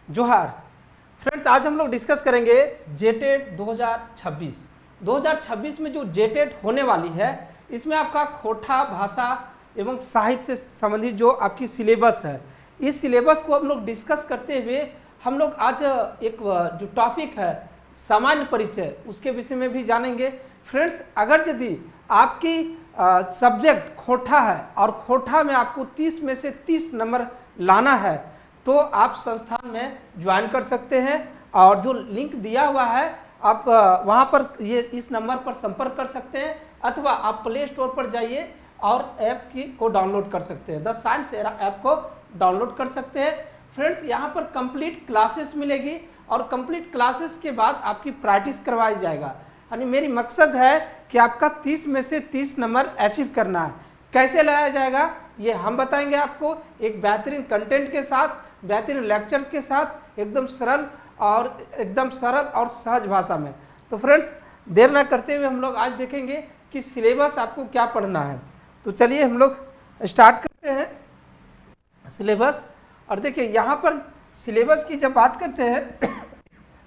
जोहार फ्रेंड्स, आज हम लोग डिस्कस करेंगे जेटेट 2026। 2026 में जो जेटेट होने वाली है, इसमें आपका खोटा भाषा एवं साहित्य से संबंधित जो आपकी सिलेबस है, इस सिलेबस को हम लोग डिस्कस करते हुए हम लोग आज एक जो टॉपिक है सामान्य परिचय, उसके विषय में भी जानेंगे। फ्रेंड्स, अगर यदि आपकी सब्जेक्ट खोटा है और खोटा में आपको 30 में से 30 नंबर लाना है, तो आप संस्थान में ज्वाइन कर सकते हैं। और जो लिंक दिया हुआ है आप वहां पर ये इस नंबर पर संपर्क कर सकते हैं, अथवा आप प्ले स्टोर पर जाइए और ऐप को डाउनलोड कर सकते हैं। द साइंस एरा ऐप को डाउनलोड कर सकते हैं। फ्रेंड्स, यहाँ पर कंप्लीट क्लासेस मिलेगी और कंप्लीट क्लासेस के बाद आपकी प्रैक्टिस करवाई जाएगा। यानी मेरी मकसद है कि आपका 30 में से 30 नंबर अचीव करना है। कैसे लाया जाएगा ये हम बताएंगे आपको, एक बेहतरीन कंटेंट के साथ, बेहतरीन लेक्चर्स के साथ, एकदम सरल और सहज भाषा में। तो फ्रेंड्स, देर ना करते हुए हम लोग आज देखेंगे कि सिलेबस आपको क्या पढ़ना है। तो चलिए हम लोग स्टार्ट करते हैं सिलेबस। और देखिए यहाँ पर सिलेबस की जब बात करते हैं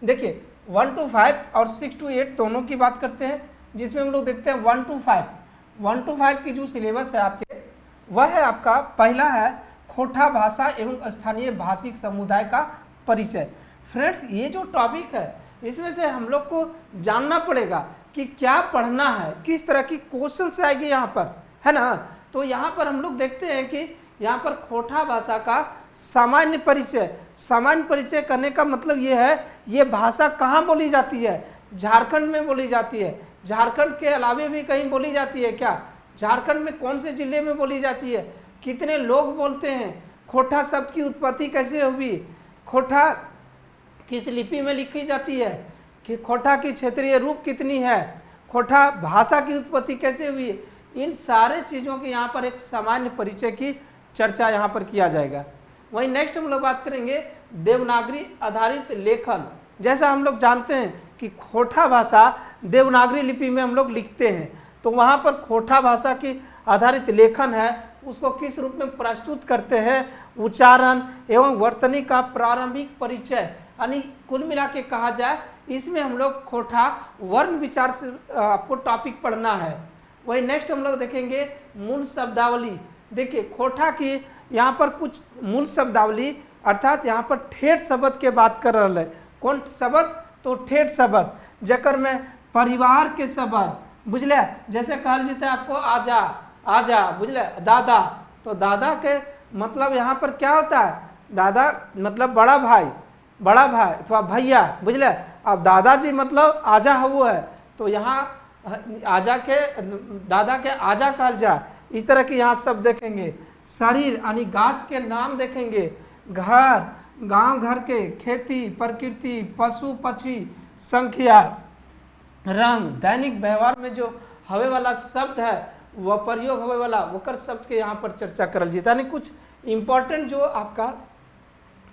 देखिए 1 to 5 और 6 to 8 दोनों की बात करते हैं, जिसमें हम लोग देखते हैं 1 to 5। 1 to 5 की जो सिलेबस है आपके, वह है आपका पहला है खोटा भाषा एवं स्थानीय भाषिक समुदाय का परिचय। फ्रेंड्स, ये जो टॉपिक है इसमें से हम लोग को जानना पड़ेगा कि क्या पढ़ना है, किस तरह की क्वेश्चन आएगी यहाँ पर, है ना। तो यहाँ पर हम लोग देखते हैं कि यहाँ पर खोटा भाषा का सामान्य परिचय। सामान्य परिचय करने का मतलब ये है, ये भाषा कहाँ बोली जाती है? झारखंड में बोली जाती है। झारखंड के अलावे भी कहीं बोली जाती है क्या? झारखंड में कौन से जिले में बोली जाती है? कितने लोग बोलते हैं? खोटा शब्द की उत्पत्ति कैसे हुई? खोटा किस लिपि में लिखी जाती है? कि खोटा की क्षेत्रीय रूप कितनी है? खोटा भाषा की उत्पत्ति कैसे हुई? इन सारे चीज़ों की यहाँ पर एक सामान्य परिचय की चर्चा यहाँ पर किया जाएगा। वहीं नेक्स्ट हम लोग बात करेंगे देवनागरी आधारित लेखन। जैसा हम लोग जानते हैं कि खोटा भाषा देवनागरी लिपि में हम लोग लिखते हैं, तो वहाँ पर खोटा भाषा की आधारित लेखन है, उसको किस रूप में प्रस्तुत करते हैं? उच्चारण एवं वर्तनी का प्रारंभिक परिचय। यानी कुल मिला के कहा जाए, इसमें हम लोग खोटा वर्ण विचार से आपको टॉपिक पढ़ना है। वही नेक्स्ट हम लोग देखेंगे मूल शब्दावली। देखिए खोटा की यहाँ पर कुछ मूल शब्दावली, अर्थात यहाँ पर ठेठ शब्द के बात कर रहा है। कौन शब्द? तो ठेठ शब्द, जकर में परिवार के शब्द, बुझले, जैसे कहल जाता है आपको आजा आजा, बुझले, दादा। तो दादा के मतलब यहाँ पर क्या होता है? दादा मतलब बड़ा भाई अथवा भैया, बुझले। अब दादाजी मतलब आजा हुआ है, तो यहाँ आजा के दादा के आजा कहल जा। इस तरह के यहाँ शब्द देखेंगे। शरीर यानी गात के नाम देखेंगे। घर, गांव घर के, खेती, प्रकृति, पशु पक्षी, संख्या, रंग, दैनिक व्यवहार में जो हवे वाला शब्द है, वह प्रयोग हवे वाला वकर शब्द के यहाँ पर चर्चा करल जाता है। यानी कुछ इंपॉर्टेंट जो आपका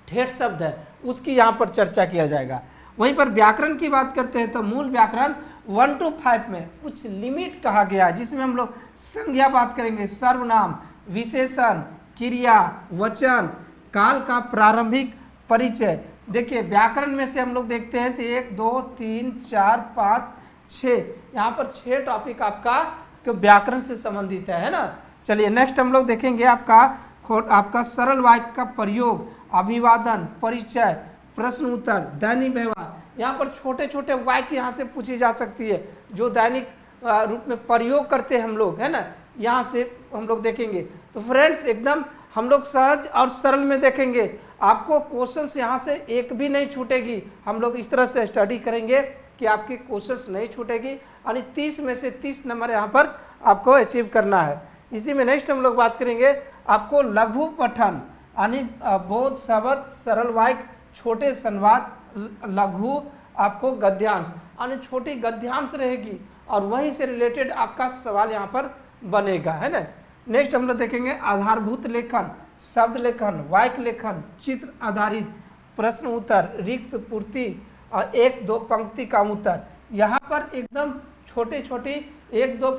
ठेठ शब्द है उसकी यहाँ पर चर्चा किया जाएगा। वहीं पर व्याकरण की बात करते हैं तो मूल व्याकरण 1 to 5 में कुछ लिमिट कहा गया है, जिसमें हम लोग संज्ञा बात करेंगे, सर्वनाम, विशेषण, क्रिया, वचन, काल का प्रारंभिक परिचय। देखिए व्याकरण में से हम लोग देखते हैं तो 1 2 3 4 5 6, यहाँ पर 6 टॉपिक आपका व्याकरण से संबंधित है ना। चलिए नेक्स्ट हम लोग देखेंगे आपका सरल वाक्य का प्रयोग, अभिवादन, परिचय, प्रश्न उत्तर, दैनिक व्यवहार। यहाँ पर छोटे छोटे वाक्य यहाँ से पूछी जा सकती है, जो दैनिक रूप में प्रयोग करते हैं हम लोग, है ना। यहाँ से हम लोग देखेंगे। तो फ्रेंड्स, एकदम हम लोग सहज और सरल में देखेंगे। आपको क्वेश्चंस यहाँ से एक भी नहीं छूटेगी। हम लोग इस तरह से स्टडी करेंगे कि आपकी क्वेश्चंस नहीं छूटेगी। यानी 30 में से 30 नंबर यहाँ पर आपको अचीव करना है। इसी में नेक्स्ट हम लोग बात करेंगे आपको लघु पठन, यानी बोध शब्द, सरल वाक्य, छोटे संवाद, लघु आपको गद्यांश, यानी छोटी गद्यांश रहेगी और वही से रिलेटेड आपका सवाल यहाँ पर बनेगा, है ना। नेक्स्ट हम लोग देखेंगे आधारभूत लेखन, शब्द लेखन, वाक्य लेखन, चित्र आधारित, प्रश्न उत्तर, रिक्त पूर्ति और 1-2 पंक्ति का उत्तर। यहाँ पर एकदम छोटे छोटे 1-2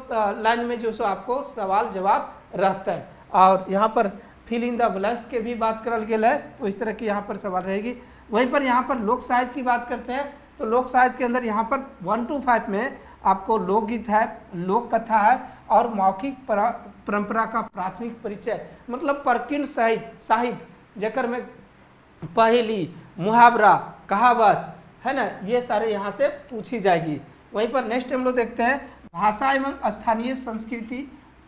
लाइन में जो सो आपको सवाल जवाब रहता है। और यहाँ पर फिल इन द ब्लैंक्स के भी बात करल गेल है, तो इस तरह की यहाँ पर सवाल रहेगी। वहीं पर यहाँ पर लोक साहित्य की बात करते हैं तो लोक साहित्य के अंदर यहाँ पर 1 to 5 में आपको लोकगीत है, लोक कथा है और मौखिक परंपरा का प्राथमिक परिचय, मतलब परकीन साहित्य जेकर में पहेली, मुहावरा, कहावत है ना, ये सारे यहाँ से पूछी जाएगी। वहीं पर नेक्स्ट हम लोग देखते हैं भाषा एवं स्थानीय संस्कृति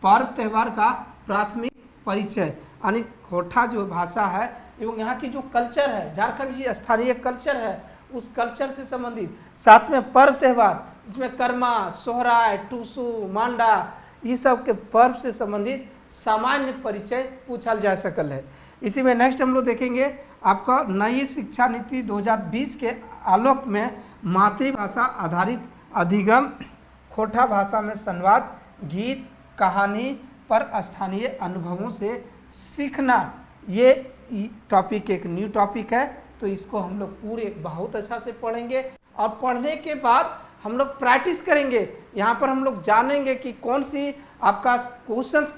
पर्व त्यौहार का प्राथमिक परिचय, यानी खोटा जो भाषा है एवं यहाँ की जो कल्चर है, झारखंड की स्थानीय कल्चर है, उस कल्चर से संबंधित, साथ में पर्व त्यौहार जिसमें कर्मा, सोहराय, टूसू, मांडा, ये सब के पर्व से संबंधित सामान्य परिचय पूछा जा सकल है। इसी में नेक्स्ट हम लोग देखेंगे आपका नई शिक्षा नीति 2020 के आलोक में मातृभाषा आधारित अधिगम, खोटा भाषा में संवाद, गीत, कहानी पर स्थानीय अनुभवों से सीखना, ये टॉपिक एक न्यू टॉपिक है, तो इसको हम लोग पूरे बहुत अच्छा से पढ़ेंगे और पढ़ने के बाद हम लोग प्रैक्टिस करेंगे। यहाँ पर हम लोग जानेंगे कि कौन सी आपका क्वेश्चंस,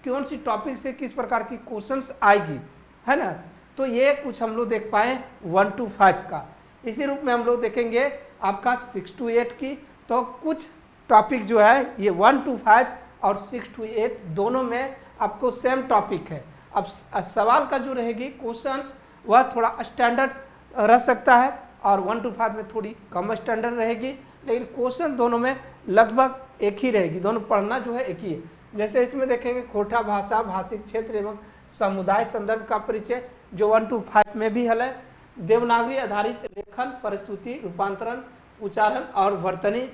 कौन सी टॉपिक से किस प्रकार की क्वेश्चंस आएगी, है ना। तो ये कुछ हम लोग देख पाए 1 to 5 का। इसी रूप में हम लोग देखेंगे आपका 6 to 8 की, तो कुछ टॉपिक जो है ये 1 to 5 और 6 to 8 दोनों में आपको सेम टॉपिक है। अब सवाल का जो रहेगी क्वेश्चंस वह थोड़ा स्टैंडर्ड रह सकता है और 1 to 5 में थोड़ी कम स्टैंडर्ड रहेगी, लेकिन क्वेश्चन दोनों में लगभग एक ही रहेगी, दोनों पढ़ना जो है एक ही है। जैसे इसमें देखेंगे खोटा भाषा, भाषिक क्षेत्र एवं समुदाय संदर्भ का परिचय जो 1 to 5 में भी हल है, देवनागरी आधारित लेखन, प्रस्तुति, रूपांतरण, उच्चारण और वर्तनी,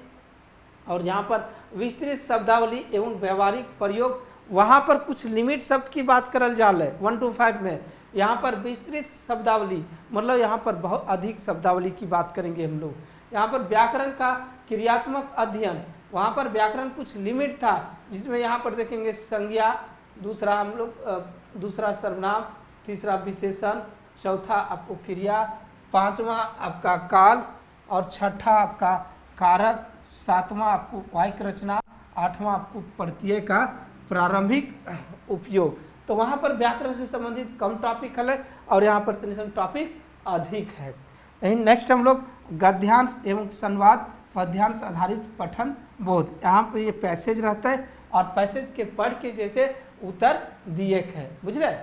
और यहाँ पर विस्तृत शब्दावली एवं व्यवहारिक प्रयोग, वहाँ पर कुछ लिमिट शब्द की बात करल जाल है 1 to 5 में। यहाँ पर विस्तृत शब्दावली मतलब यहाँ पर बहुत अधिक शब्दावली की बात करेंगे हम लोग। यहाँ पर व्याकरण का क्रियात्मक अध्ययन, वहाँ पर व्याकरण कुछ लिमिट था, जिसमें यहाँ पर देखेंगे संज्ञा, दूसरा हम लोग दूसरा सर्वनाम, तीसरा विशेषण, चौथा आपको क्रिया, पांचवा आपका काल और छठा आपका कारक, सातवां आपको वाक्य रचना, आठवां आपको प्रत्यय का प्रारंभिक उपयोग। तो वहाँ पर व्याकरण से संबंधित कम टॉपिक है और यहाँ पर टॉपिक अधिक है। यही नेक्स्ट हम लोग गद्यांश एवं संवाद, पद्यांश आधारित पठन बोध, यहाँ पर ये पैसेज रहता है और पैसेज के पढ़ के जैसे उत्तर दिए है, बुझ रहे।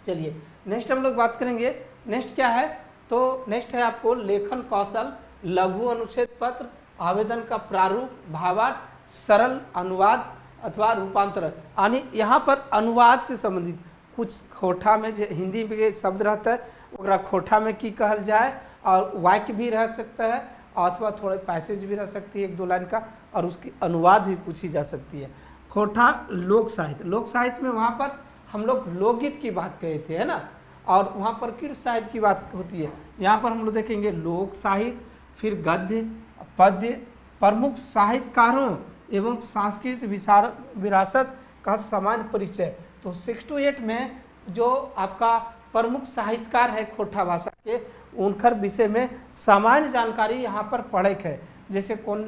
चलिए नेक्स्ट हम लोग बात करेंगे, नेक्स्ट क्या है, तो नेक्स्ट है आपको लेखन कौशल, लघु अनुच्छेद पत्र, आवेदन का प्रारूप, भावार्थ, सरल अनुवाद अथवा रूपांतरण, यानी यहाँ पर अनुवाद से संबंधित कुछ खोटा में जो हिंदी में शब्द रहता है ओकरा खोटा में की कहल जाए, और वाक्य भी रह सकता है अथवा थोड़ा पैसेज भी रह सकती है 1-2 लाइन का, और उसकी अनुवाद भी पूछी जा सकती है। खोटा लोक साहित्य, लोक साहित्य में वहाँ पर हम लोग लोकगीत की बात कहे थे, है ना, और वहाँ पर कीर्त साहित्य की बात होती है। यहाँ पर हम लोग देखेंगे लोक साहित्य, फिर गद्य, पद्य, प्रमुख साहित्यकारों एवं सांस्कृतिक विरासत का सामान्य परिचय। तो 6 to 8 में जो आपका प्रमुख साहित्यकार है खोटा भाषा के, उनकर विषय में सामान्य जानकारी यहाँ पर पढ़े है, जैसे कौन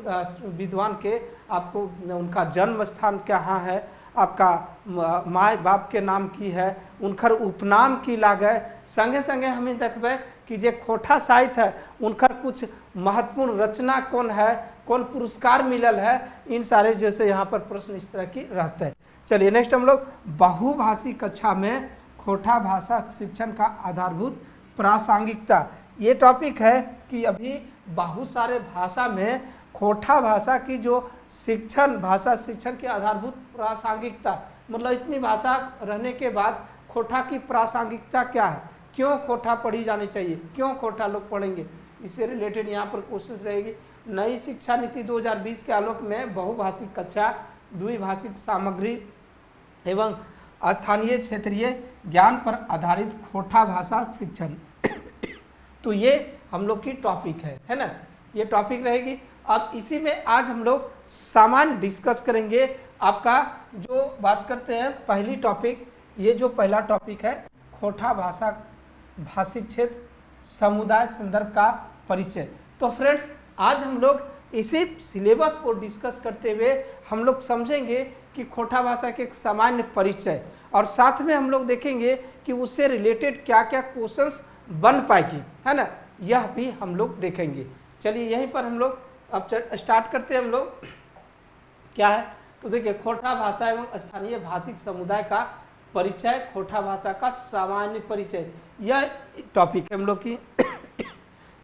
विद्वान के आपको उनका जन्म स्थान कहाँ है, आपका माय बाप के नाम की है, उनकर उपनाम की लागे, संगे संगे हमें देखबे कि जे खोटा साहित्य है उनकर कुछ महत्वपूर्ण रचना कौन है, कौन पुरस्कार मिलल है, इन सारे जैसे यहाँ पर प्रश्न इस तरह की रहते हैं। चलिए नेक्स्ट हम लोग बहुभाषी कक्षा में खोटा भाषा शिक्षण का आधारभूत प्रासंगिकता, ये टॉपिक है कि अभी बहुत सारे भाषा में खोटा भाषा की जो शिक्षण, भाषा शिक्षण की आधारभूत प्रासंगिकता, मतलब इतनी भाषा रहने के बाद खोटा की प्रासंगिकता क्या है, क्यों खोटा पढ़ी जानी चाहिए, क्यों खोटा लोग पढ़ेंगे, इससे रिलेटेड यहाँ पर क्वेश्चन रहेगी। नई शिक्षा नीति 2020 के आलोक में बहुभाषिक कक्षा, द्विभाषिक सामग्री एवं स्थानीय क्षेत्रीय ज्ञान पर आधारित खोटा भाषा शिक्षण, तो ये हम लोग की टॉपिक है ना, ये टॉपिक रहेगी। अब इसी में आज हम लोग सामान्य डिस्कस करेंगे। आपका जो बात करते हैं पहली टॉपिक, ये जो पहला टॉपिक है खोटा भाषा, भाषिक क्षेत्र, समुदाय संदर्भ का परिचय। तो फ्रेंड्स आज हम लोग इसी सिलेबस को डिस्कस करते हुए हम लोग समझेंगे कि खोटा भाषा के एक सामान्य परिचय, और साथ में हम लोग देखेंगे कि उससे रिलेटेड क्या क्या क्वेश्चंस बन पाएगी, है ना, यह भी हम लोग देखेंगे। चलिए यहीं पर हम लोग अब स्टार्ट करते हैं। हम लोग क्या है तो देखिए, खोटा भाषा एवं स्थानीय भाषिक समुदाय का परिचय, खोटा भाषा का सामान्य परिचय, यह टॉपिक है हम लोग की।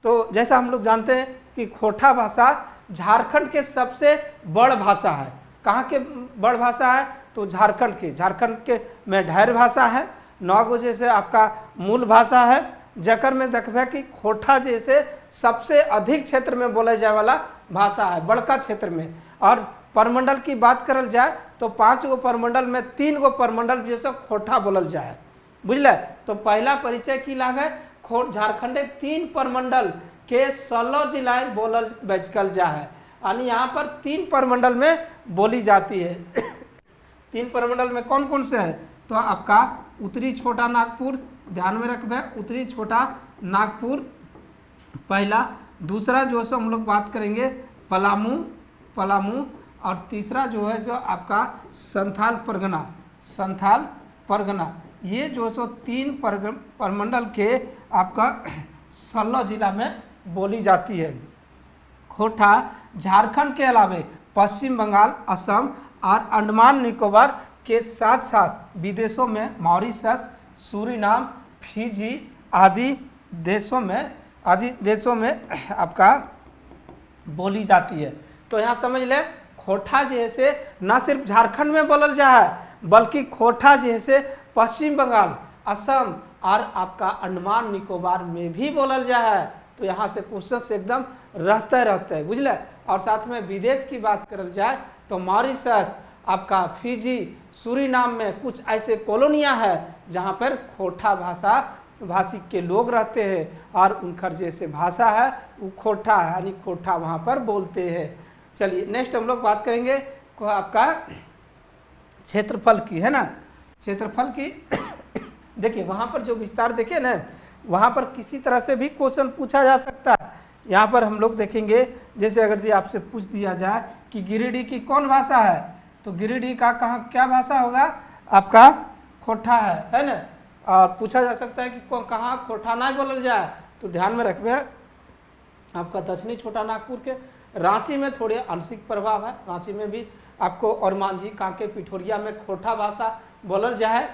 तो जैसा हम लोग जानते हैं कि खोटा भाषा झारखंड के सबसे बड़ भाषा है। कहाँ के बड़ भाषा है तो झारखंड के में ढेर भाषा है, 9 गो जैसे आपका मूल भाषा है, जकर में देखबे कि खोटा जैसे सबसे अधिक क्षेत्र में बोले जाए वाला भाषा है, बड़का क्षेत्र में। और परमंडल की बात करल जाए तो 5 गो परमंडल में 3 गो परमंडल जैसे खोटा बोलल जाए, बुझल। तो पहला परिचय की लाग है, झारखंड के 3 परमंडल के 16 जिलाएं बोलल बचकल जा है, यानी यहाँ पर 3 परमंडल में बोली जाती है। 3 परमंडल में कौन कौन से है तो आपका उत्तरी छोटा नागपुर, ध्यान में रखबे, उत्तरी छोटा नागपुर पहला, दूसरा जो है हम लोग बात करेंगे पलामू, और तीसरा जो है सो आपका संथाल परगना। ये जो सो 3 परमंडल के आपका 16 जिला में बोली जाती है। खोटा झारखंड के अलावे पश्चिम बंगाल, असम और अंडमान निकोबार के साथ साथ विदेशों में मॉरिशस, सूरीनाम, फिजी आदि देशों में आपका बोली जाती है। तो यहाँ समझ ले, खोटा जैसे ना सिर्फ झारखंड में बोलल जा है, बल्कि खोटा जैसे पश्चिम बंगाल, असम और आपका अंडमान निकोबार में भी बोलल जा है। तो यहाँ से क्वेश्चन एकदम रहते हैं, बुझल। और साथ में विदेश की बात करल जाए तो मॉरिशस, आपका फिजी, सूरीनाम में कुछ ऐसे कॉलोनियाँ हैं जहाँ पर खोटा भाषी के लोग रहते हैं, और उनका जैसे भाषा है वो खोटा है, यानी खोटा वहाँ पर बोलते हैं। चलिए नेक्स्ट हम लोग बात करेंगे आपका क्षेत्रफल की, है ना। क्षेत्रफल की देखिए, वहाँ पर जो विस्तार देखिए ना, वहाँ पर किसी तरह से भी क्वेश्चन पूछा जा सकता है। यहाँ पर हम लोग देखेंगे, जैसे अगर आपसे पूछ दिया जाए कि गिरिडीह की कौन भाषा है, तो गिरिडीह का क्या भाषा होगा, आपका खोटा है ना। और पूछा जा सकता है कि कहाँ खोटा ना बोलल जाए, तो ध्यान में रखबे आपका दक्षिणी छोटा नागपुर के रांची में थोड़े आंशिक प्रभाव है, रांची में भी आपको, और मांझी, कांके, पिठोरिया में खोटा भाषा बोलल जाए।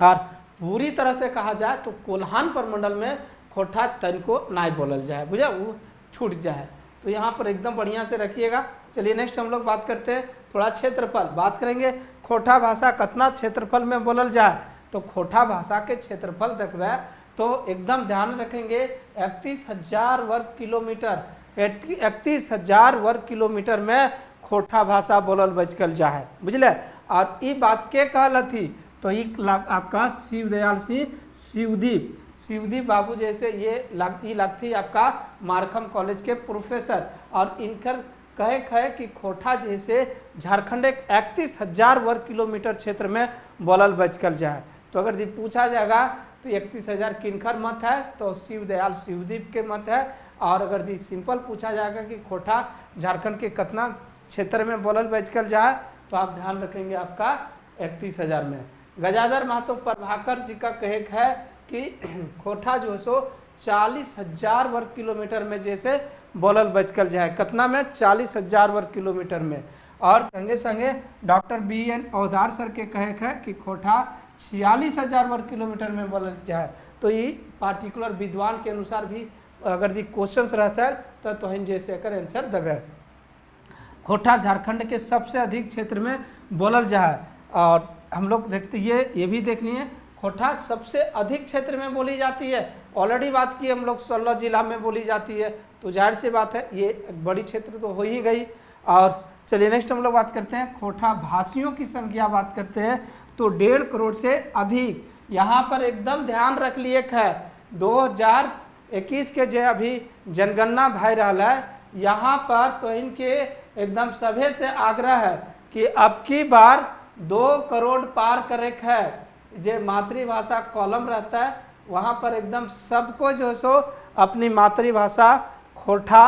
और पूरी तरह से कहा जाए तो कोल्हान परमंडल में खोटा तन को ना बोलल जाए, बुझा, वो छूट जाए। तो यहाँ पर एकदम बढ़िया से रखिएगा। चलिए नेक्स्ट हम लोग बात करते हैं थोड़ा क्षेत्रफल, बात करेंगे खोटा भाषा कितना क्षेत्रफल में बोलल जाए। तो खोटा भाषा के क्षेत्रफल देखबे तो एकदम ध्यान रखेंगे 31,000 वर्ग किलोमीटर, 31,000 वर्ग किलोमीटर में खोटा भाषा बोलल बचकल जा है, बुझले। और ये बात के कहल थी तो ये आपका शिवदयाल सिंह शिवदीप बाबू जैसे ये लगती आपका मारखम कॉलेज के प्रोफेसर, और इनकर कहे है कि खोटा जैसे झारखंड एक 31,000 वर्ग किलोमीटर क्षेत्र में बोलल बचकल जाए। तो अगर ये पूछा जाएगा तो 31,000 किनकर मत है, तो शिवदीप के मत है। और अगर ये सिंपल पूछा जाएगा कि खोटा झारखंड के कितना क्षेत्र में बोलल बचकल जाए, तो आप ध्यान रखेंगे आपका 31,000 में। गजाधर महतो प्रभाकर जी का कहे है कि खोटा जो है सो 40,000 वर्ग किलोमीटर में जैसे बोलल बचकल जाए, कितना में 40,000 वर्ग किलोमीटर में। और संगे संगे डॉक्टर BN औधार सर के कहे है कि खोटा 46,000 वर्ग किलोमीटर में बोलल जाए। तो ये पार्टिकुलर विद्वान के अनुसार भी अगर ये क्वेश्चन रहता है तो हम जैसे कर आंसर देवे। खोटा झारखंड के सबसे अधिक क्षेत्र में बोलल जाए, और हम लोग देखते ये भी देख लिए, खोटा सबसे अधिक क्षेत्र में बोली जाती है। ऑलरेडी बात की हम लोग 16 जिला में बोली जाती है, तो जाहिर सी बात है ये बड़ी क्षेत्र तो हो ही गई। और चलिए नेक्स्ट हम लोग बात करते हैं खोटा भाषियों की संख्या, बात करते हैं तो 1.5 करोड़ से अधिक। यहाँ पर एकदम ध्यान रख लिए है 2021 के जो अभी जनगणना भय रहा है, यहाँ पर तो इनके एकदम सभे से आग्रह है कि अब की बार 2 करोड़ पार करे है। जो मातृभाषा कॉलम रहता है वहाँ पर एकदम सबको जो सो अपनी मातृभाषा खोटा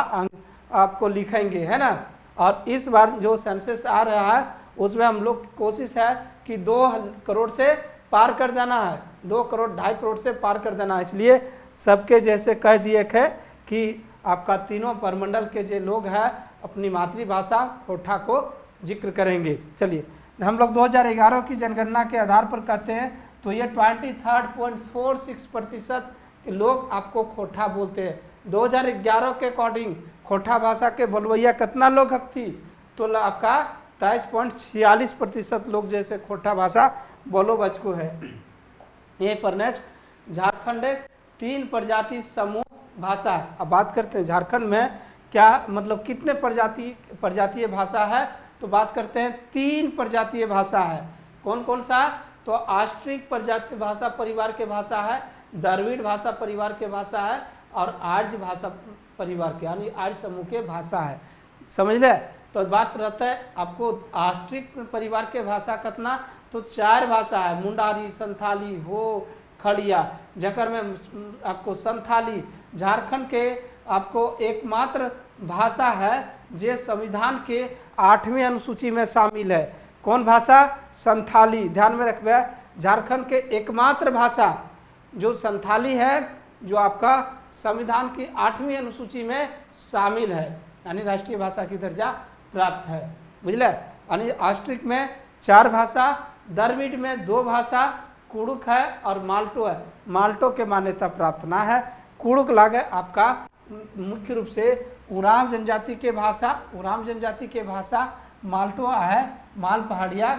आपको लिखेंगे, है ना। और इस बार जो सेंसस आ रहा है उसमें हम लोग की कोशिश है कि 2 करोड़ से पार कर देना है, 2 करोड़ 2.5 करोड़ से पार कर देना है। इसलिए सबके जैसे कह दिए है कि आपका तीनों परमंडल के जो लोग हैं अपनी मातृभाषा खोटा को जिक्र करेंगे। चलिए हम लोग 2011 की जनगणना के आधार पर कहते हैं तो ये 23.46% लोग आपको खोटा बोलते हैं। 2011 के अकॉर्डिंग खोटा भाषा के बोलवैया कितना लोग थी, तो आपका 23.46% लोग जैसे खोटा भाषा बोलो बचको है। ये पर नेक्स्ट झारखंड 3 प्रजाति समूह भाषा। अब बात करते हैं झारखंड में क्या मतलब कितने प्रजातीय भाषा है, तो बात करते हैं 3 प्रजातीय भाषा है। कौन कौन सा, तो आष्ट्रिक प्रजाति भाषा परिवार के भाषा है, द्रविड़ भाषा परिवार के भाषा है और आर्य भाषा परिवार के यानी आर्य समूह के भाषा है। समझ ले, तो बात रहता है आपको आष्ट्रिक परिवार के भाषा कितना, तो 4 भाषा है, मुंडारी, संथाली, हो, खड़िया, जकर में आपको संथाली झारखंड के आपको एकमात्र भाषा है जो संविधान के 8वीं अनुसूची में शामिल है। कौन भाषा, संथाली। ध्यान में रखबे, झारखंड के एकमात्र भाषा जो संथाली है जो आपका संविधान की 8वीं अनुसूची में शामिल है, यानी राष्ट्रीय भाषा की दर्जा प्राप्त है। बुझले, यानी आष्ट्रिक में 4 भाषा, द्रविड़ में 2 भाषा, कुड़ुक है और माल्टो है। माल्टो के मान्यता प्राप्त ना है। कुड़ुक लागे आपका मुख्य रूप से उरांव जनजाति के भाषा, उरांव जनजाति के भाषा, माल्टो है माल पहाड़िया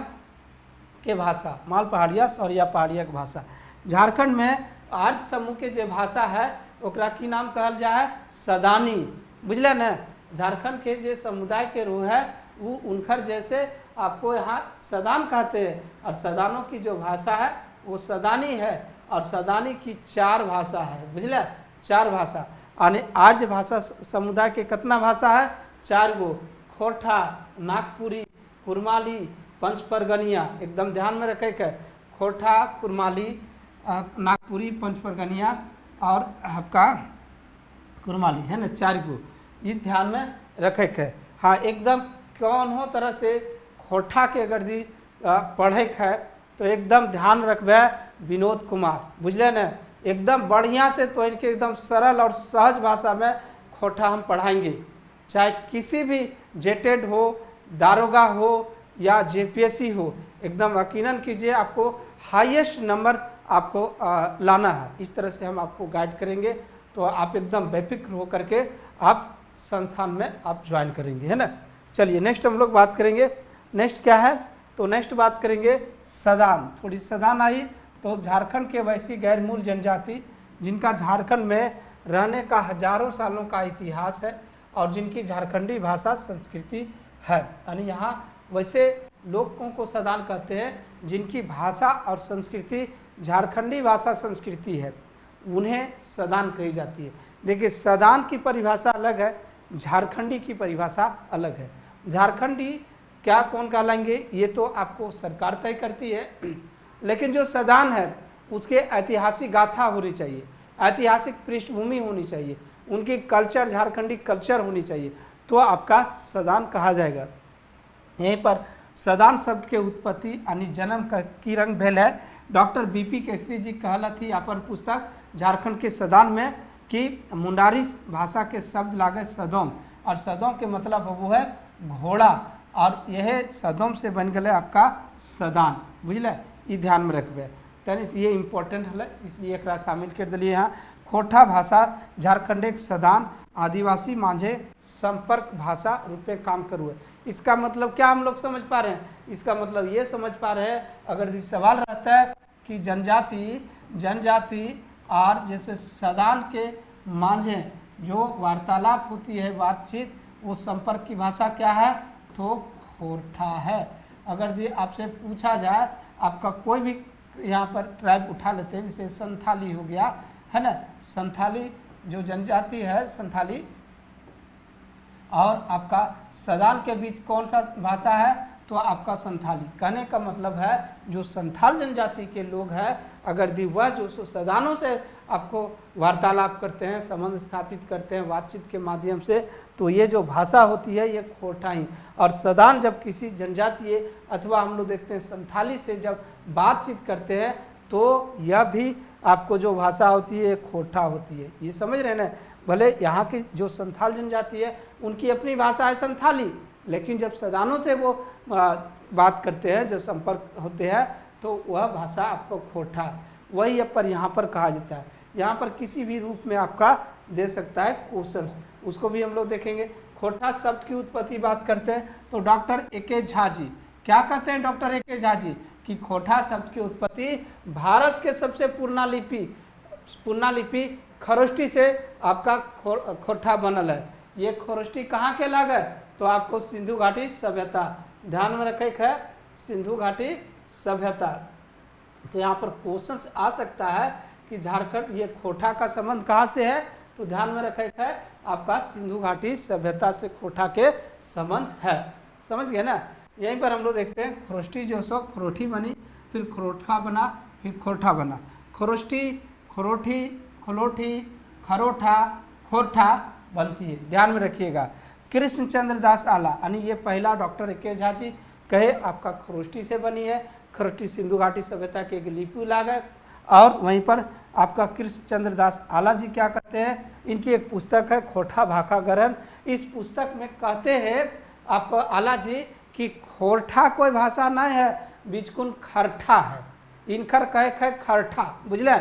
के भाषा, माल पहाड़िया सौरिया पहाड़िया के भाषा। झारखंड में आर्य समूह के जो भाषा है ओकरा की नाम कहल जाए सदानी। बुझले न, झारखंड के जो समुदाय के रूह है वो उनकर जैसे आपको यहाँ सदान कहते हैं, और सदानों की जो भाषा है वो सदानी है, और सदानी की 4 भाषा है। बुझले, 4 भाषा। यानी आर्य भाषा समुदाय के कितना भाषा है, 4 गो, खोटा, नागपुरी, कुरमाली, पंचपरगनिया। एकदम ध्यान में रखे के खोटा, कुरमाली, नागपुरी, पंचपरगनिया और आपका कुरमाली है ना, 4 गो, ये ध्यान में रखे के। हाँ, एकदम कौन हो तरह से खोटा के अगर दी पढ़े है तो एकदम ध्यान रखबे विनोद कुमार। बुझले न, एकदम बढ़िया से तो इनके एकदम सरल और सहज भाषा में खोटा हम पढ़ाएंगे, चाहे किसी भी जेटेड हो, दारोगा हो या जेपीएससी हो, एकदम यकीनन कीजिए आपको हाईएस्ट नंबर आपको लाना है। इस तरह से हम आपको गाइड करेंगे, तो आप एकदम बेफिक्र हो करके आप संस्थान में आप ज्वाइन करेंगे, है ना। चलिए नेक्स्ट हम लोग बात करेंगे, नेक्स्ट क्या है, तो नेक्स्ट बात करेंगे सदान। थोड़ी सदान आई तो झारखंड के वैसी गैर मूल जनजाति जिनका झारखंड में रहने का हजारों सालों का इतिहास है और जिनकी झारखंडी भाषा संस्कृति है, यानी यहाँ वैसे लोगों को सदान कहते हैं जिनकी भाषा और संस्कृति झारखंडी भाषा संस्कृति है, उन्हें सदान कही जाती है। देखिए सदान की परिभाषा अलग है, झारखंडी की परिभाषा अलग है। झारखंडी क्या कौन कहलाएंगे ये तो आपको सरकार तय करती है, लेकिन जो सदान है उसके ऐतिहासिक गाथा होनी चाहिए, ऐतिहासिक पृष्ठभूमि होनी चाहिए, उनकी कल्चर झारखंडी कल्चर होनी चाहिए, तो आपका सदान कहा जाएगा। यहीं पर सदान शब्द के उत्पत्ति यानी जन्म की रंग भेल है। डॉक्टर बीपी केसरी जी कहला थी अपन पुस्तक झारखंड के सदान में कि मुंडारी भाषा के शब्द लागे सदोम, और सदोम के मतलब वो है घोड़ा, और यह सदोम से बन गए आपका सदान। बुझल, ये ध्यान में रखबे, तनि ये इम्पोर्टेंट है इसलिए एक शामिल कर दिलिए यहाँ। खोटा भाषा झारखंड एक सदान आदिवासी माझे संपर्क भाषा रूपे काम करूँ। इसका मतलब क्या हम लोग समझ पा रहे हैं, इसका मतलब ये समझ पा रहे हैं, अगर ये सवाल रहता है कि जनजाति और जैसे सदान के माझे जो वार्तालाप होती है, बातचीत, वो संपर्क की भाषा क्या है, तो खोटा है। अगर ये आपसे पूछा जाए, आपका कोई भी यहाँ पर ट्राइब उठा लेते हैं, जैसे संथाली हो गया है ना, संथाली जो जनजाति है संथाली, और आपका सदान के बीच कौन सा भाषा है, तो आपका संथाली। कहने का मतलब है जो संथाल जनजाति के लोग हैं, अगर यदि वह जो सदानों से आपको वार्तालाप करते हैं, संबंध स्थापित करते हैं बातचीत के माध्यम से, तो ये जो भाषा होती है ये खोटा ही। और सदान जब किसी जनजातीय अथवा हम लोग देखते हैं संथाली से जब बातचीत करते हैं तो यह भी आपको जो भाषा होती है खोटा होती है। ये समझ रहे हैं ना। भले यहाँ की जो संथाल जनजाति है उनकी अपनी भाषा है संथाली, लेकिन जब सदानों से वो बात करते हैं, जब संपर्क होते हैं, तो वह भाषा आपको खोटा है। वही पर यहाँ पर कहा जाता है। यहाँ पर किसी भी रूप में आपका दे सकता है क्वेश्चंस, उसको भी हम लोग देखेंगे। खोटा शब्द की उत्पत्ति बात करते हैं तो डॉक्टर ए.के. झा जी क्या कहते हैं, डॉक्टर ए.के. झा जी कि खोटा शब्द की उत्पत्ति भारत के सबसे पुराना लिपि खरोष्टी से आपका खोटा बनल है। ये खरोष्टी कहाँ के लग है, तो आपको सिंधु घाटी सभ्यता ध्यान में रखे है, सिंधु घाटी सभ्यता। तो यहाँ पर क्वेश्चन आ सकता है कि झारखंड ये खोटा का संबंध कहाँ से है, तो ध्यान में रखे है आपका सिंधु घाटी सभ्यता से खोटा के संबंध है। समझ गए ना। यहीं पर हम लोग देखते हैं खरोष्टी जो सो खरोठी बनी, फिर खरोठा बना, फिर खोटा बना। खरोष्टी, खरोठी, खलोठी, खरोठा, खोटा बनती है, ध्यान में रखिएगा। कृष्णचंद्र दास आला यानी ये पहला डॉक्टर ए.के. झा जी कहे आपका खरोष्टी से बनी है। खरोष्टी सिंधु घाटी सभ्यता के एक लिपि लाग है। और वहीं पर आपका कृष्णचंद्र दास आला जी क्या कहते हैं, इनकी एक पुस्तक है खोटा भाखा गरहन। इस पुस्तक में कहते हैं आपको आला जी कि खोरठा कोई भाषा नहीं है, बिचकुन खरठा है। इनकर कहे खरठा, बुझले।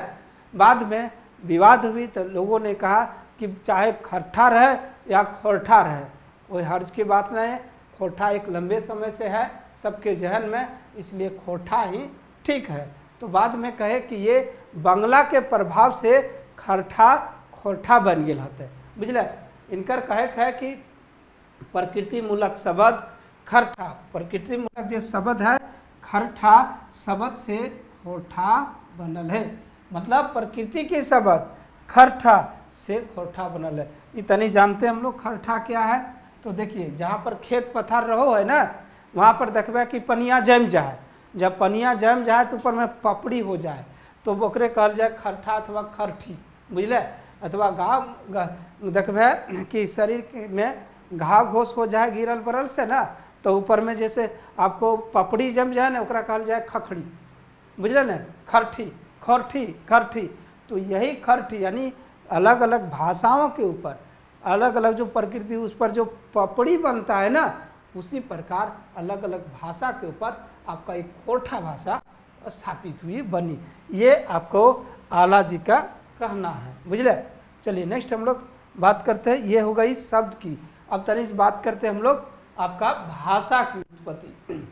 बाद में विवाद हुई तो लोगों ने कहा कि चाहे खरठा रहे या खोरठा रहे, कोई हर्ज की बात नहीं है। खोरठा एक लंबे समय से है सबके जहन में, इसलिए खोरठा ही ठीक है। तो बाद में कहे कि ये बंगला के प्रभाव से खरठा खोरठा बन गया होते, बुझले। इनकर कहे कि प्रकृति मूलक शब्द खरठा, प्रकृति मूलक जो शब्द है खरठा शब्द से खोटा बनल है, मतलब प्रकृति के शब्द खरठा से खोटा बनल है। इतनी जानते हम लोग खरठा क्या है। तो देखिए जहाँ पर खेत पथार रहो है ना, वहाँ पर देखबे कि पनिया जम जाए। जब पनिया जम जाए तो ऊपर में पपड़ी हो जाए तो ओकरे कहल जाए खरठा अथवा खरठी, बुझले। अथवा घाव देखबे कि शरीर में घाव घोष हो जाए गिरल पड़ल से ना, तो ऊपर में जैसे आपको पपड़ी जम जाए ना, ओकरा कहल जाए खखड़ी, बुझले ना। खरठी, खरठी, खरठी। तो यही खरठी यानी अलग अलग भाषाओं के ऊपर अलग अलग जो प्रकृति उस पर जो पपड़ी बनता है ना, उसी प्रकार अलग अलग भाषा के ऊपर आपका एक खोटा भाषा स्थापित हुई बनी। ये आपको आला जी का कहना है, बुझले। चलिए नेक्स्ट हम लोग बात करते हैं, ये हो गई शब्द की। अब तनिक बात करते हैं हम लोग आपका भाषा की उत्पत्ति।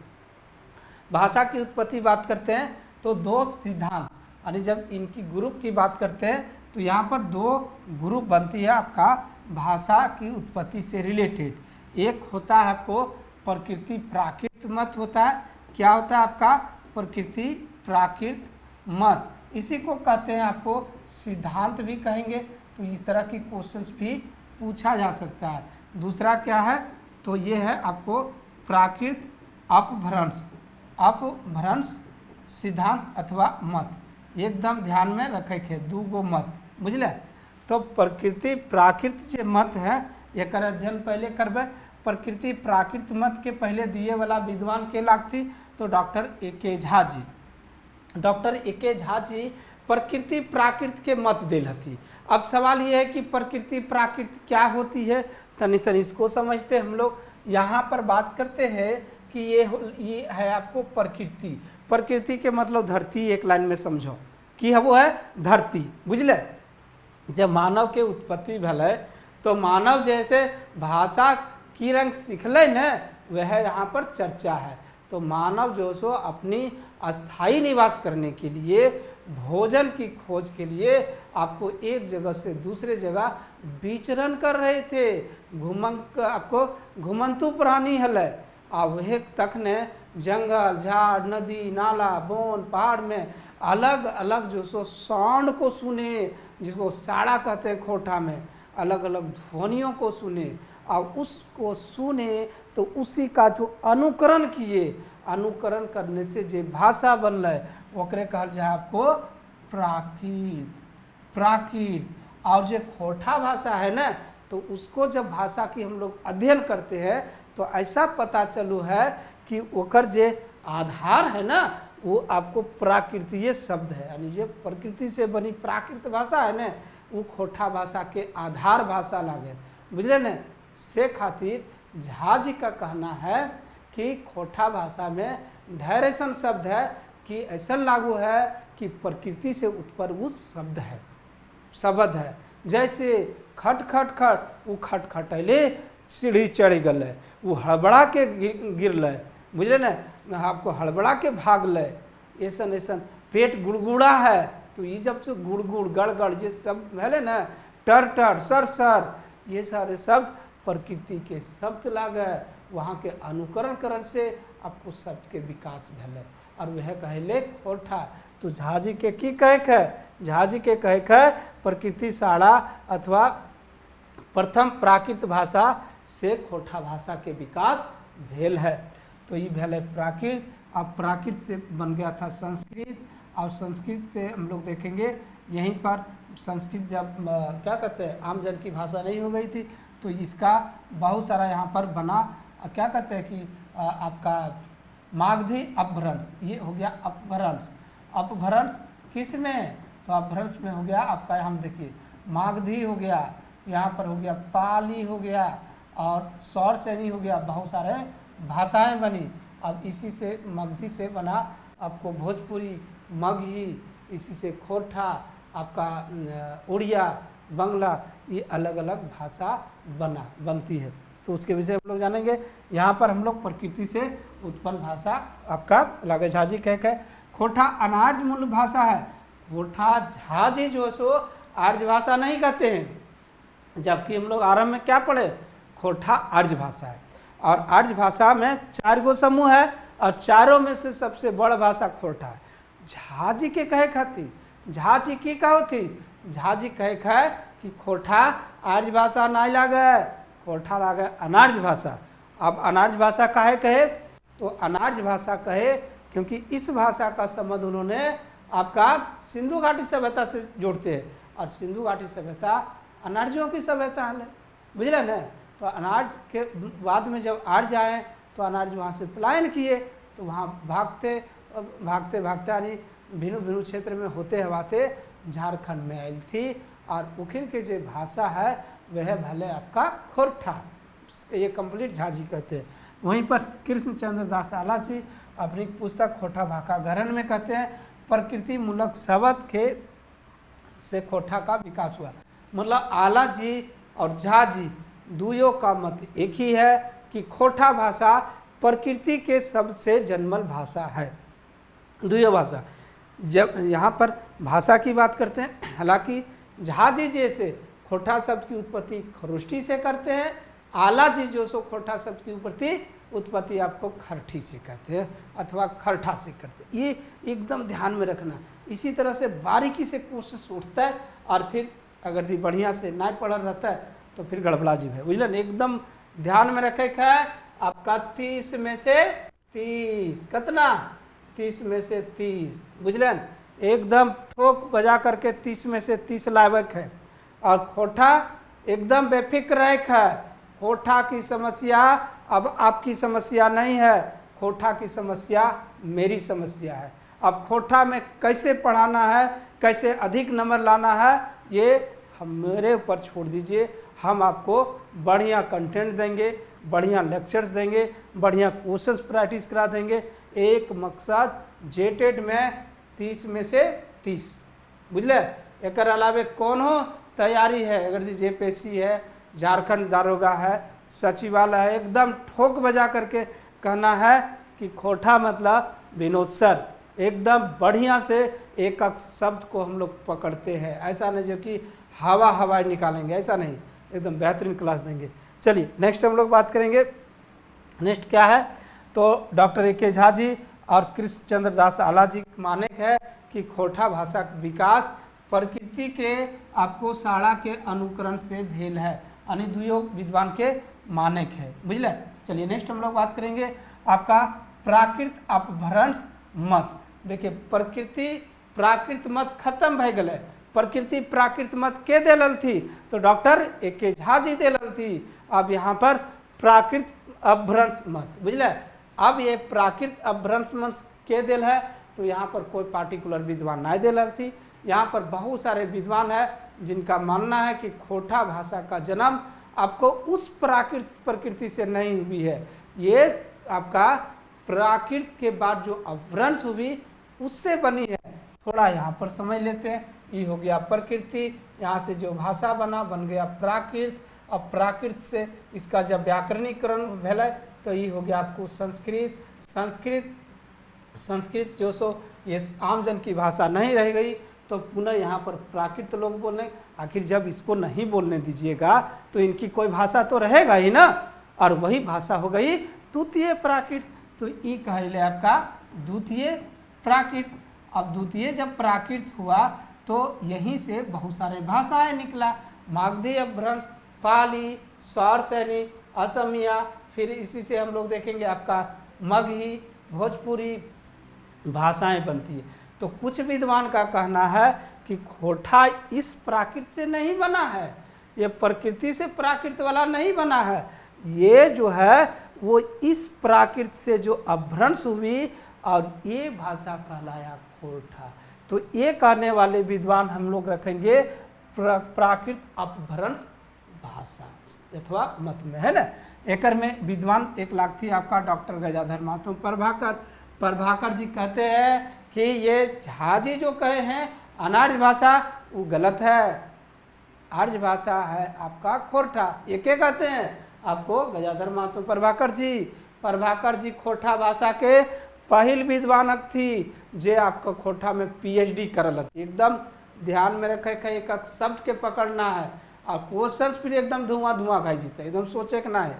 भाषा की उत्पत्ति बात करते हैं तो दो सिद्धांत यानी जब इनकी ग्रुप की बात करते हैं तो यहाँ पर दो ग्रुप बनती है आपका भाषा की उत्पत्ति से रिलेटेड। एक होता है आपको प्रकृति प्राकृत मत होता है। क्या होता है आपका प्रकृति प्राकृत मत, इसी को कहते हैं आपको सिद्धांत भी कहेंगे। तो इस तरह की क्वेश्चंस भी पूछा जा सकता है। दूसरा क्या है, तो ये है आपको प्राकृत अपभ्रंश, अपभ्रंश सिद्धांत अथवा मत। एकदम ध्यान में रखे के दूगो मत, बुझले। तो प्रकृति प्राकृत जो मत है एक अध्ययन पहले करबे। प्रकृति प्राकृत मत के पहले दिए वाला विद्वान के लागती तो doctor A K. Jha ji. Doctor A K. Jha ji प्रकृति प्राकृत के मत दिल हती। अब सवाल ये है कि प्रकृति प्राकृत क्या होती है, तनि इसको समझते हम लोग। यहाँ पर बात करते हैं कि ये है आपको प्रकृति। प्रकृति के मतलब धरती, एक लाइन में समझो कि वो है धरती, बुझले। जब मानव के उत्पत्ति भले तो मानव जैसे भाषा की रंग सीखले न, वह यहाँ पर चर्चा है। तो मानव जो सो अपनी अस्थाई निवास करने के लिए, भोजन की खोज के लिए आपको एक जगह से दूसरे जगह विचरण कर रहे थे। आपको घुमंतु प्राणी हले। अब वह तक ने जंगल झाड़ नदी नाला बोन पहाड़ में अलग अलग जो सो साउंड को सुने, जिसको साड़ा कहते हैं खोटा में, अलग अलग ध्वनियों को सुने, और उसको सुने तो उसी का जो अनुकरण किए, अनुकरण करने से जो भाषा बनल ओकरे कहल जाए आपको प्राकृत। प्राकृत और जो खोटा भाषा है ना, तो उसको जब भाषा की हम लोग अध्ययन करते हैं तो ऐसा पता चलू है कि ओकर जे आधार है ना वो आपको प्राकृतीय शब्द है, यानी जो प्रकृति से बनी प्राकृत भाषा है ना वो खोटा भाषा के आधार भाषा लागे, बुझले न। से खातिर झा जी का कहना है कि खोटा भाषा में ढेर ऐसा शब्द है कि ऐसा लागू है कि प्रकृति से उत्पन्न वो शब्द है, शब्द है। जैसे खट खट खट, वो खटखटैले सीढ़ी चढ़ गल, वो हड़बड़ा के गिरल, बुझले न, आपको हड़बड़ा के भागल। ऐसा ऐसा पेट गुड़गुड़ा है तो ये जब से गुड़गुड़ गड़गड़ ये सब भले ना, टर टर सर सर, ये सारे शब्द प्रकृति के शब्द लागे, वहाँ के अनुकरण करण से आपको शब्द के विकास भले। और वह कहले खोटा। तो झा जी के की कहक है, झा जी के कहक है प्रकृति साड़ा अथवा प्रथम प्राकृत भाषा से खोटा भाषा के विकास भेल है। तो ये भेल है प्राकृत। अब प्राकृत से बन गया था संस्कृत, और संस्कृत से हम लोग देखेंगे यहीं पर संस्कृत जब क्या कहते हैं आम जन की भाषा नहीं हो गई थी तो इसका बहुत सारा यहाँ पर बना, क्या कहते हैं कि आपका मागधी अपभ्रंश, ये हो गया अपभ्रंश। अपभ्रंश किस में, तो अपभ्रंश में हो गया आपका, हम देखिए मागधी हो गया, यहाँ पर हो गया पाली हो गया, और सौर सैनी हो गया, बहुत सारे भाषाएं बनी। अब इसी से मगधी से बना आपको भोजपुरी, मगही, इसी से खोटा, आपका उड़िया, बंगला, ये अलग अलग भाषा बनती है। तो उसके विषय हम लोग जानेंगे। यहाँ पर हम लोग प्रकृति से उत्पन्न भाषा आपका लागे झा जी कह है। खोटा अनार्य मूल भाषा है। खोटा झा जी जो सो आर्य भाषा नहीं कहते हैं, जबकि हम लोग आरंभ में क्या पढ़े, खोटा आर्य भाषा है। और आर्य भाषा में 4 गो समूह है और चारों में से सबसे बड़ा भाषा खोटा है। झा जी के कहे खातिर, झा जी की कहो थी, झा जी कहे है कि खोटा आर्य भाषा नहीं लागे, खोटा लागे अनार्य भाषा। अब अनार्य भाषा काहे कहे, तो अनार्य भाषा कहे क्योंकि इस भाषा का संबंध उन्होंने आपका सिंधु घाटी सभ्यता से जोड़ते हैं, और सिंधु घाटी सभ्यता अनार्यों की सभ्यता है, बुझले न। तो अनार्य के बाद में जब आर्य आए तो अनार्य वहाँ से पलायन किए, तो वहाँ भागते भागते भागते यानी भिन्न भिन्न क्षेत्र में होते हवाते झारखंड में आई थी। और उखिन के जो भाषा है वह भले आपका खोरठा, ये कंप्लीट झा जी कहते हैं। वहीं पर कृष्णचंद्र दास आला जी अपनी पुस्तक खोटा भाका गहरन में कहते हैं प्रकृति मूलक शब्द के से खोटा का विकास हुआ। मतलब आला जी और झा जी दुयों का मत एक ही है कि खोटा भाषा प्रकृति के शब्द से जन्मल भाषा है। दुयो भाषा, जब यहाँ पर भाषा की बात करते हैं, हालांकि झा जी जैसे खोटा शब्द की उत्पत्ति खरुष्टी से करते हैं, आला जी जो सो खोटा शब्द की उत्पत्ति आपको खरठी से कहते हैं अथवा खरठा से करते हैं। ये एकदम ध्यान में रखना। इसी तरह से बारीकी से कोशिश उठता है, और फिर अगर दी बढ़िया से ना पढ़ल रहता है तो फिर गड़बड़ा जीव है, बुझलन। एकदम ध्यान में रखे है आपका 30 में से 30, कितना 30 में से 30, बुझलन। एकदम ठोक बजा करके 30 में से 30 लायक है। और खोटा एकदम बेफिक्र है, खोटा की समस्या अब आपकी समस्या नहीं है, खोटा की समस्या मेरी समस्या है। अब खोटा में कैसे पढ़ाना है, कैसे अधिक नंबर लाना है, ये हम मेरे ऊपर छोड़ दीजिए। हम आपको बढ़िया कंटेंट देंगे, बढ़िया लेक्चर्स देंगे, बढ़िया क्वेश्चंस प्रैक्टिस करा देंगे। एक मकसद जेटेड में 30 में से 30, बुझले। एक अलावे कौन हो तैयारी है, अगर जेपीएससी है, झारखंड दारोगा है, सचिवालय है, एकदम ठोक बजा करके कहना है कि खोटा मतलब विनोद सर, एकदम बढ़िया से एक एक शब्द को हम लोग पकड़ते हैं। ऐसा नहीं जो कि हवाई निकालेंगे, ऐसा नहीं, एकदम बेहतरीन क्लास देंगे। चलिए नेक्स्ट हम लोग बात करेंगे। नेक्स्ट क्या है, तो डॉक्टर ए.के. झा जी और कृष्णचंद्र दास आला जी माने है कि खोटा भाषा का विकास प्रकृति के आपको साड़ा के अनुकरण से भेल है, यानी दुयो विद्वान के मानक है। बुझल। चलिए नेक्स्ट हम लोग बात करेंगे आपका प्राकृत अपभ्रंश मत। देखिए प्रकृति प्राकृत मत खत्म भय गए। प्रकृति प्राकृत मत के देलल थी, तो डॉक्टर ए.के. झा जी देलल थी। अब यहाँ पर प्राकृत अपभ्रंश मत। बुझल। अब ये प्राकृत अपभ्रंश मत के देल है, तो यहाँ पर कोई पार्टिकुलर विद्वान नहीं देलल थी। यहाँ पर बहुत सारे विद्वान है जिनका मानना है कि खोटा भाषा का जन्म आपको उस प्रकृति से नहीं हुई है, ये आपका प्राकृत के बाद जो अपभ्रंश हुई उससे बनी है। थोड़ा यहाँ पर समझ लेते हैं। ये हो गया प्रकृति, यहाँ से जो भाषा बन गया प्राकृत। अब प्राकृत से इसका जब व्याकरणीकरण भेल तो ये हो गया आपको संस्कृत। संस्कृत जो सो ये आम जन की भाषा नहीं रह गई, तो पुनः यहाँ पर प्राकृत लोग बोलने। आखिर जब इसको नहीं बोलने दीजिएगा तो इनकी कोई भाषा तो रहेगा ही ना, और वही भाषा हो गई द्वितीय प्राकृत। तो ये कहले आपका द्वितीय प्राकृत। अब द्वितीय जब प्राकृत हुआ तो यहीं से बहुत सारे भाषाएं निकला। मागधी अपभ्रंश, पाली, सौरसैनी, असमिया, फिर इसी से हम लोग देखेंगे आपका मगही, भोजपुरी भाषाएं बनती है। तो कुछ विद्वान का कहना है कि खोटा इस प्राकृत से नहीं बना है, ये प्रकृति से प्राकृत वाला नहीं बना है, ये जो है वो इस प्राकृत से जो अपभ्रंश हुई और ये भाषा कहलाया खोटा। तो ये कहने वाले विद्वान हम लोग रखेंगे प्राकृत अपभ्रंश भाषा अथवा मत में, है ना। एकर में विद्वान एक लाख थी आपका डॉक्टर गजाधर महतो प्रभाकर जी कहते हैं कि ये झा जी जो कहे हैं अनार्य भाषा वो गलत है, आर्य भाषा है आपका खोटा। ये क्या कहते हैं आपको गजाधर महतो प्रभाकर जी खोटा भाषा के पहल विद्वानक थी, जे आपको खोटा में PhD करल थी। एकदम ध्यान में रखे एक शब्द के पकड़ना है और क्वेश्चन फिर एकदम धुआं भाई जीते, एकदम सोचे के ना है।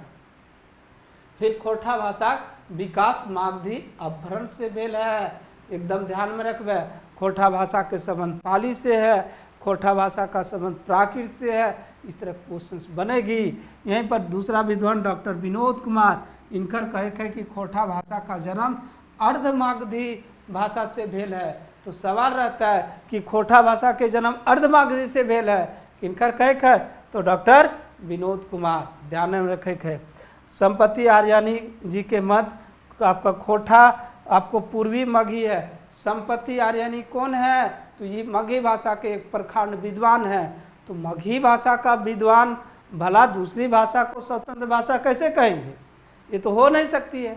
फिर खोटा भाषा विकास मागधी अपभ्रंश से भेल है, एकदम ध्यान में रखबे। खोटा भाषा के संबंध पाली से है, खोटा भाषा का संबंध प्राकृत से है, इस तरह क्वेश्चंस बनेगी। यहीं पर दूसरा विद्वान डॉक्टर विनोद कुमार, इनकर कहे है कि खोटा भाषा का जन्म अर्धमागधी भाषा से भेल है। तो सवाल रहता है कि खोटा भाषा के जन्म अर्धमागधी से भेल है, किनकर कहे है, तो डॉक्टर विनोद कुमार, ध्यान में रखे है। संपत्ति आर्यानी जी के मत आपका खोटा आपको पूर्वी मगही है। संपत्ति आर्यानी कौन है, तो ये मगही भाषा के एक प्रखंड विद्वान है। तो मगही भाषा का विद्वान भला दूसरी भाषा को स्वतंत्र भाषा कैसे कहेंगे, ये तो हो नहीं सकती है।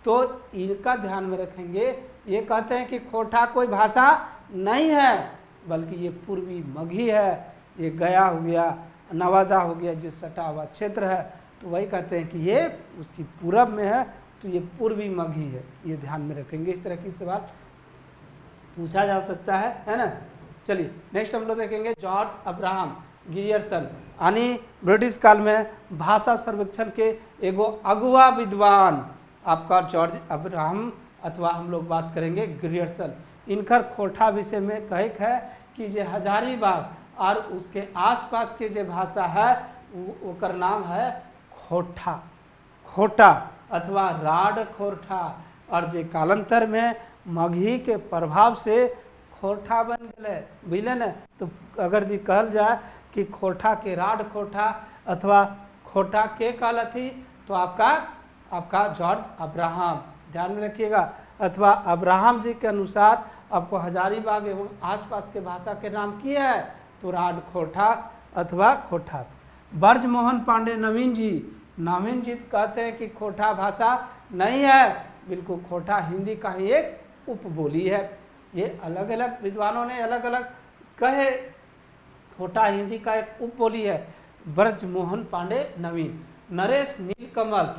तो इनका ध्यान में रखेंगे। ये कहते हैं कि खोटा कोई भाषा नहीं है, बल्कि ये पूर्वी मगही है। ये गया हो गया, नवादा हो गया, जो सटा हुआ क्षेत्र है, तो वही कहते हैं कि ये उसकी पूरब में है, तो ये पूर्वी मगही है। ये ध्यान में रखेंगे। इस तरह की सवाल पूछा जा सकता है ना। चलिए नेक्स्ट हम लोग देखेंगे जॉर्ज अब्राहम गियर्सन, यानी ब्रिटिश काल में भाषा सर्वेक्षण के एगो अगुआ विद्वान आपका जॉर्ज अब्राहम, अथवा हम लोग बात करेंगे ग्रियर्सन। इनकर खोटा विषय में कहे है कि जे हजारीबाग और उसके आसपास के जो भाषा है ओकर नाम है खोटा अथवा राड खोरठा, और जे कालांतर में मगही के प्रभाव से खोरठा बन गए, बुझल न। तो अगर जी कहल जाए कि खोरठा के राड खोरठा अथवा खोटा के कहल थी, तो आपका जॉर्ज अब्राहम, ध्यान में रखिएगा। अथवा अब्राहम जी के अनुसार आपको हजारीबाग एवं आसपास के भाषा के नाम की है, तो राड खोरठा अथवा खोटा। ब्रजमोहन पांडे नवीन जी कहते हैं कि खोटा भाषा नहीं है, बिल्कुल खोटा हिंदी का ही एक उपबोली है। ये अलग अलग विद्वानों ने अलग अलग कहे, खोटा हिंदी का एक उपबोली है। ब्रजमोहन पांडे नवीन। नरेश नीलकमल,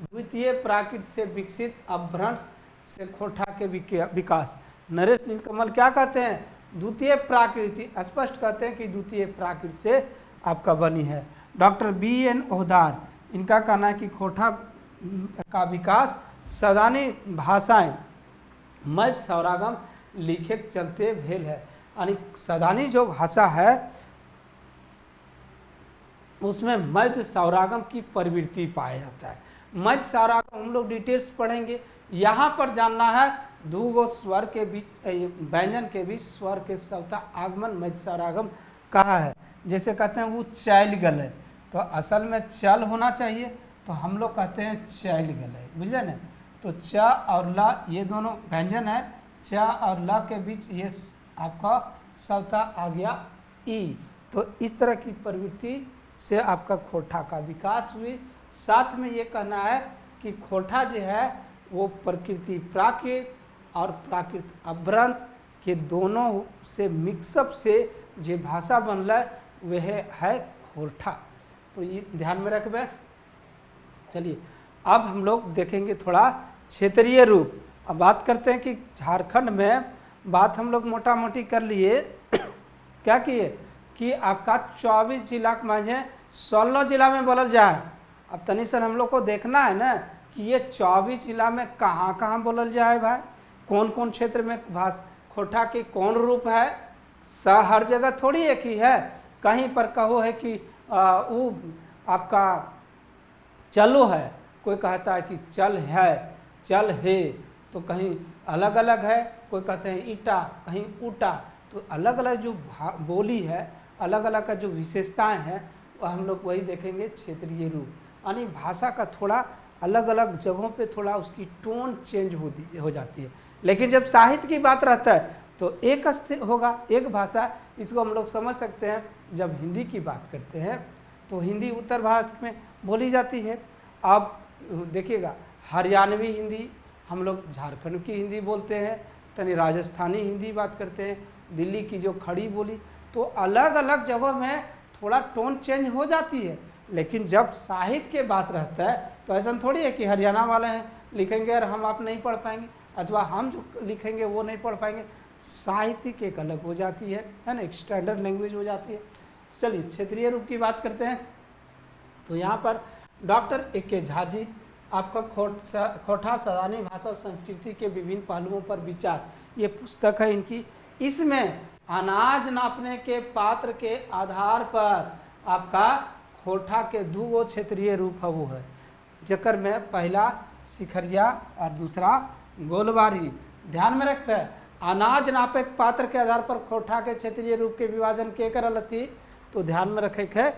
द्वितीय प्राकृत से विकसित अपभ्रंश से खोटा के विकास। नरेश नीलकमल क्या कहते हैं, द्वितीय प्राकृति, स्पष्ट कहते हैं कि द्वितीय प्राकृत से आपका बनी है। डॉक्टर BN ओहदार, इनका कहना है कि खोटा का विकास सदानी भाषाएं मध्य सौरागम लिखे चलते भेल है, यानी सदानी जो भाषा है उसमें मध्य स्वरागम की प्रवृत्ति पाया जाता है। मध्य स्वरागम हम लोग डिटेल्स पढ़ेंगे। यहाँ पर जानना है दो गो स्वर के बीच, व्यंजन के बीच स्वर के सवता आगमन मध्य स्वरागम कहा है। जैसे कहते हैं वो चैल गले, तो असल में चल होना चाहिए, तो हम लोग कहते हैं चैल गले, बुझले ना। तो च और ल ये दोनों व्यंजन है, च और ल के बीच ये आपका सवता आ गया ई। तो इस तरह की प्रवृत्ति से आपका खोठा का विकास हुई। साथ में ये कहना है कि खोठा जो है वो प्रकृति प्राकृत और प्राकृत अपभ्रंश के दोनों से मिक्सअप से जो भाषा बनल वह है खोठा। तो ये ध्यान में रखबे। चलिए अब हम लोग देखेंगे थोड़ा क्षेत्रीय रूप। अब बात करते हैं कि झारखंड में बात हम लोग मोटा मोटी कर लिए क्या किए कि आपका 24 जिला के माझे 16 जिला में बोलल जाए। अब तनी सर हम लोग को देखना है ना कि ये 24 जिला में कहाँ कहाँ बोलल जाए भाई, कौन कौन क्षेत्र में खोठा के कौन रूप है। हर जगह थोड़ी एक ही है, कहीं पर कहो है कि वो आपका चलो है, कोई कहता है कि चल है, चल है, तो कहीं अलग अलग है, कोई कहते हैं ईटा, कहीं ऊटा। तो अलग अलग जो बोली है, अलग अलग का जो विशेषताएं हैं वह हम लोग वही देखेंगे क्षेत्रीय रूप। यानी भाषा का थोड़ा अलग अलग जगहों पे थोड़ा उसकी टोन चेंज हो जाती है। लेकिन जब साहित्य की बात रहता है तो एक होगा, एक भाषा। इसको हम लोग समझ सकते हैं जब हिंदी की बात करते हैं तो हिंदी उत्तर भारत में बोली जाती है। अब देखिएगा हरियाणवी हिंदी, हम लोग झारखंड की हिंदी बोलते हैं, तनी राजस्थानी हिंदी बात करते हैं, दिल्ली की जो खड़ी बोली, तो अलग अलग जगहों में थोड़ा टोन चेंज हो जाती है। लेकिन जब साहित्य के बात रहता है तो ऐसा थोड़ी है कि हरियाणा वाले हैं लिखेंगे और हम आप नहीं पढ़ पाएंगे, अथवा हम जो लिखेंगे वो नहीं पढ़ पाएंगे। साहित्यिक एक अलग हो जाती है ना, एक स्टैंडर्ड लैंग्वेज हो जाती है। चलिए क्षेत्रीय रूप की बात करते हैं। तो यहाँ पर डॉक्टर ए.के. झा जी आपका खोठा सदानी भाषा संस्कृति के विभिन्न पहलुओं पर विचार, ये पुस्तक है इनकी। इसमें अनाज नापने के पात्र के आधार पर आपका खोठा के दो गो क्षेत्रीय रूप है वो है, जकर में पहला सिखरिया और दूसरा गोलवारी। ध्यान में रखते अनाज नापे के पात्र के आधार पर खोठा के क्षेत्रीय रूप के विभाजन के करल थी, तो ध्यान में रखे है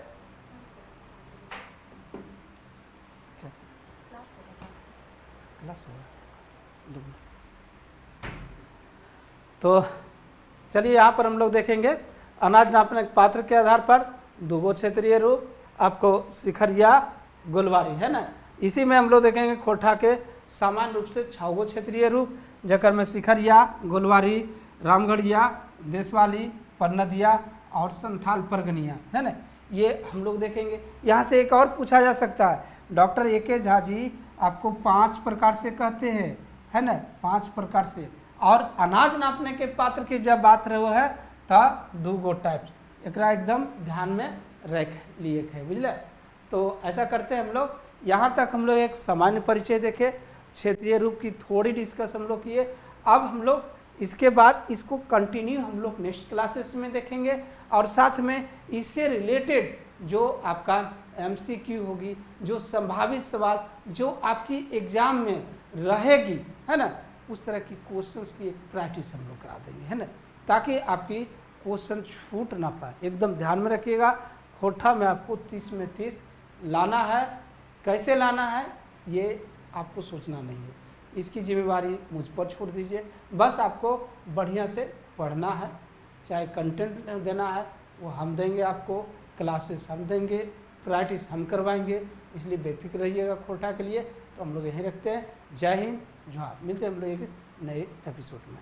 तो चलिए यहाँ पर हम लोग देखेंगे अनाज नापने के पात्र के आधार पर दो गो क्षेत्रीय रूप, आपको सिखरिया गोलवारी है ना। इसी में हम लोग देखेंगे खोठा के सामान्य रूप से 6 गो क्षेत्रीय रूप, जकर में सिखरिया, गोलवारी, रामगढ़िया, देशवाली, परनदिया और संथाल परगनिया है ना। ये हम लोग देखेंगे। यहाँ से एक और पूछा जा सकता है, डॉक्टर ए.के. झा जी आपको 5 प्रकार से कहते हैं है ना, 5 प्रकार से। और अनाज नापने के पात्र की जब बात रहो है तो 2 गो टाइप, एक एकदम ध्यान में रख लिए है, बुझले। तो ऐसा करते हैं हम लोग। यहाँ तक हम लोग एक सामान्य परिचय देखे, क्षेत्रीय रूप की थोड़ी डिस्कस हम लोग किए। अब हम लोग इसके बाद इसको कंटिन्यू हम लोग नेक्स्ट क्लासेस में देखेंगे, और साथ में इससे रिलेटेड जो आपका MCQ होगी, जो संभावित सवाल जो आपकी एग्जाम में रहेगी है ना, उस तरह की क्वेश्चंस की एक प्रैक्टिस हम लोग करा देंगे है ना, ताकि आपकी क्वेश्चन छूट ना पाए। एकदम ध्यान में रखिएगा, खोठा में आपको 30 में 30 लाना है। कैसे लाना है ये आपको सोचना नहीं है, इसकी जिम्मेवारी मुझ पर छोड़ दीजिए। बस आपको बढ़िया से पढ़ना है, चाहे कंटेंट देना है वो हम देंगे आपको, क्लासेस हम देंगे, प्रैक्टिस हम करवाएंगे, इसलिए बेफिक्र रहिएगा खोठा के लिए। तो हम लोग यहीं रखते हैं। जय हिंद, जोहार। मिलते हैं हम लोग एक नए एपिसोड में।